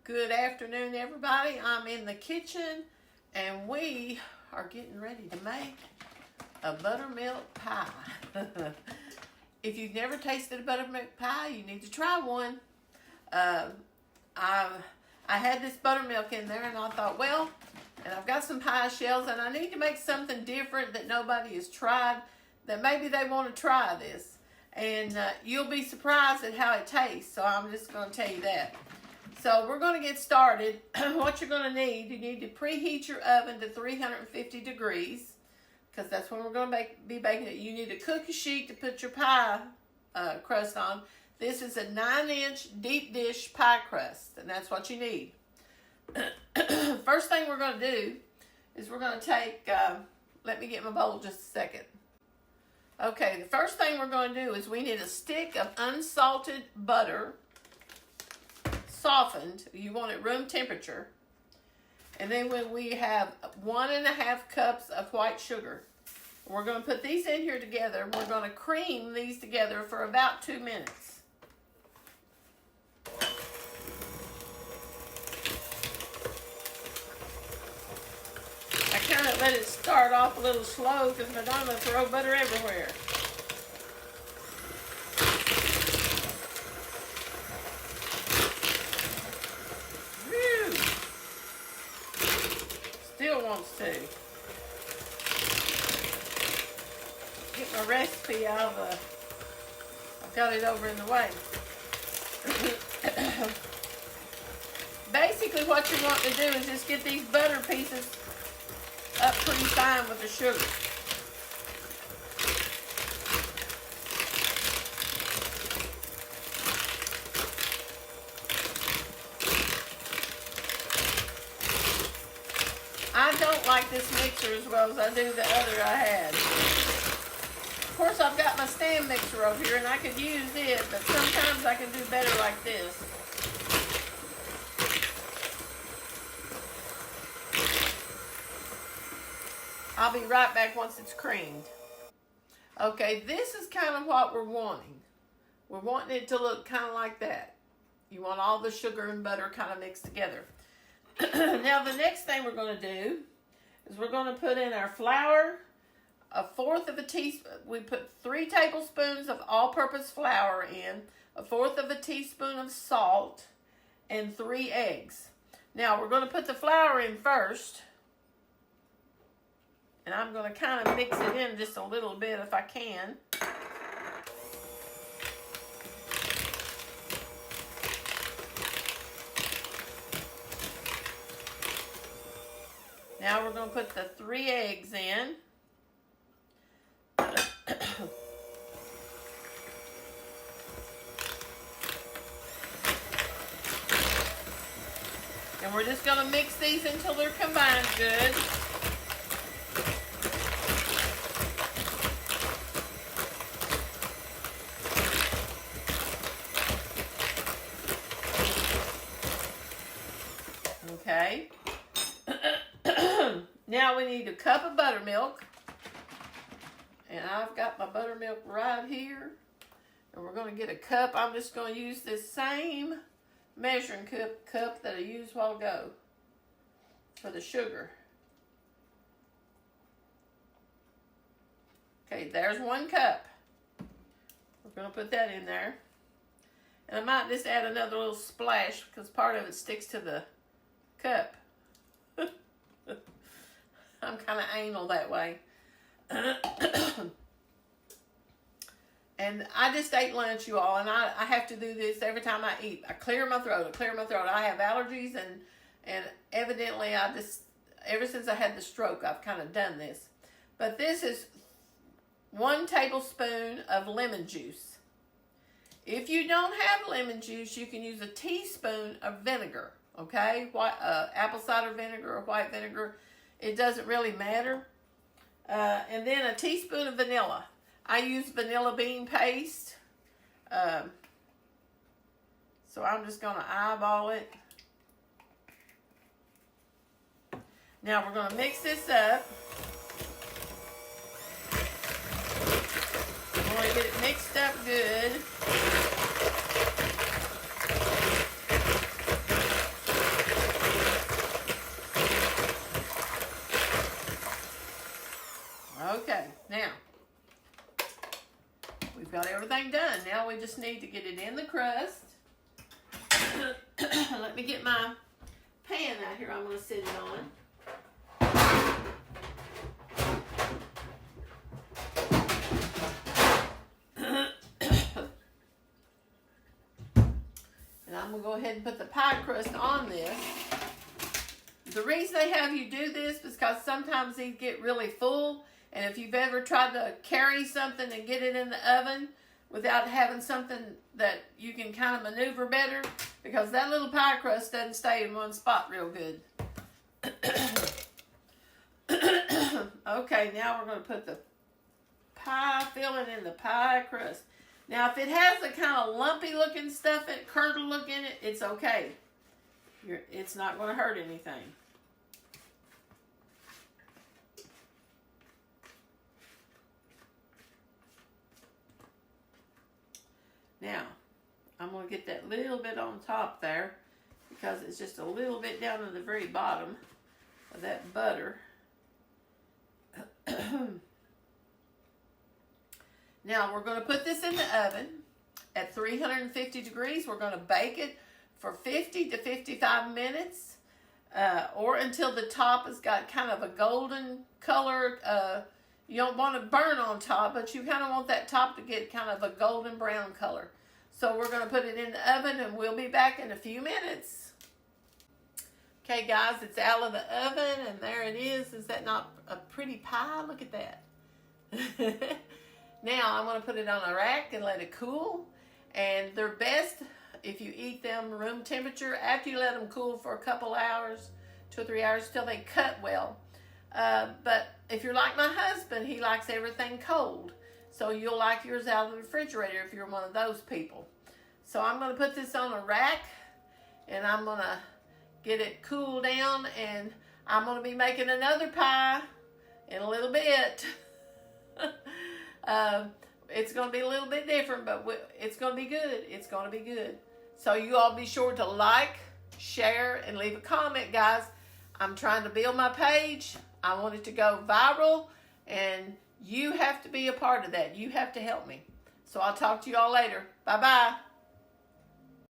Good afternoon, everybody. I'm in the kitchen and we are getting ready to make a buttermilk pie. If you've never tasted a buttermilk pie, you need to try one. I had this buttermilk in there and I thought, well, and I've got some pie shells and I need to make something different that nobody has tried, that maybe they want to try this. And you'll be surprised at how it tastes, so I'm just going to tell you that. So we're going to get started. What you're going to need, you need to preheat your oven to 350 degrees, because that's when we're going to be baking it. You need a cookie sheet to put your pie crust on. This is a 9-inch deep dish pie crust, and that's what you need. First thing we're going to do is we're going to take, let me get my bowl just a second. Okay, the first thing we're going to do is we need a stick of unsalted butter, softened. You want it room temperature. And then when we have 1.5 cups of white sugar, we're going to put these in here together. We're going to cream these together for about 2 minutes. I kind of let it start off a little slow because Madonna throw butter everywhere. Woo! Still wants to. Get my recipe out of I've got it over in the way. Basically what you want to do is just get these butter pieces up pretty fine with the sugar. I don't like this mixer as well as I do the other I had. Of course, I've got my stand mixer over here and I could use it, but sometimes I can do better like this. I'll be right back once it's creamed. Okay, this is kind of what we're wanting. We're wanting it to look kind of like that. You want all the sugar and butter kind of mixed together. Now the next thing we're going to do is we're going to put in our flour, 1/4 of a teaspoon. We put 3 tablespoons of all-purpose flour in, 1/4 of a teaspoon of salt, and 3 eggs. Now we're going to put the flour in first. And I'm going to kind of mix it in just a little bit if I can. Now we're going to put the 3 eggs in. And we're just going to mix these until they're combined good. Okay. Now we need a cup of buttermilk. And I've got my buttermilk right here. And we're going to get a cup. I'm just going to use this same measuring cup that I used a while ago for the sugar. Okay, there's 1 cup. We're going to put that in there. And I might just add another little splash because part of it sticks to the cup. I'm kind of anal that way. And I just ate lunch, you all, and I have to do this every time I eat. I clear my throat. I have allergies, and evidently I just, ever since I had the stroke, I've kind of done this. But this is 1 tablespoon of lemon juice. If you don't have lemon juice, you can use a teaspoon of vinegar. Okay, apple cider vinegar or white vinegar, it doesn't really matter. And then a teaspoon of vanilla. I use vanilla bean paste. So I'm just going to eyeball it. Now we're going to mix this up. We're going to get it mixed up good. everything done. Now we just need to get it in the crust. Let me get my pan out here I'm going to sit it on. And I'm going to go ahead and put the pie crust on this. The reason they have you do this is because sometimes these get really full. And if you've ever tried to carry something and get it in the oven without having something that you can kind of maneuver better, because that little pie crust doesn't stay in one spot real good. Okay, now we're going to put the pie filling in the pie crust. Now, if it has the kind of lumpy looking stuff, curdle look in it, it's okay. It's not going to hurt anything. Now, I'm going to get that little bit on top there because it's just a little bit down to the very bottom of that butter. Now, we're going to put this in the oven at 350 degrees. We're going to bake it for 50 to 55 minutes or until the top has got kind of a golden color. You don't want to burn on top, but you kind of want that top to get kind of a golden brown color. So we're going to put it in the oven, and we'll be back in a few minutes. Okay, guys, it's out of the oven, and there it is. Is that not a pretty pie? Look at that. Now, I'm going to put it on a rack and let it cool. And they're best if you eat them room temperature after you let them cool for a couple hours, 2 or 3 hours, till they cut well. But if you're like my husband, he likes everything cold. So you'll like yours out of the refrigerator if you're one of those people. So I'm going to put this on a rack, and I'm going to get it cooled down, and I'm going to be making another pie in a little bit. It's going to be a little bit different, but it's going to be good. It's going to be good. So you all be sure to like, share, and leave a comment, guys. I'm trying to build my page. I want it to go viral, and you have to be a part of that. You have to help me. So I'll talk to you all later. Bye-bye.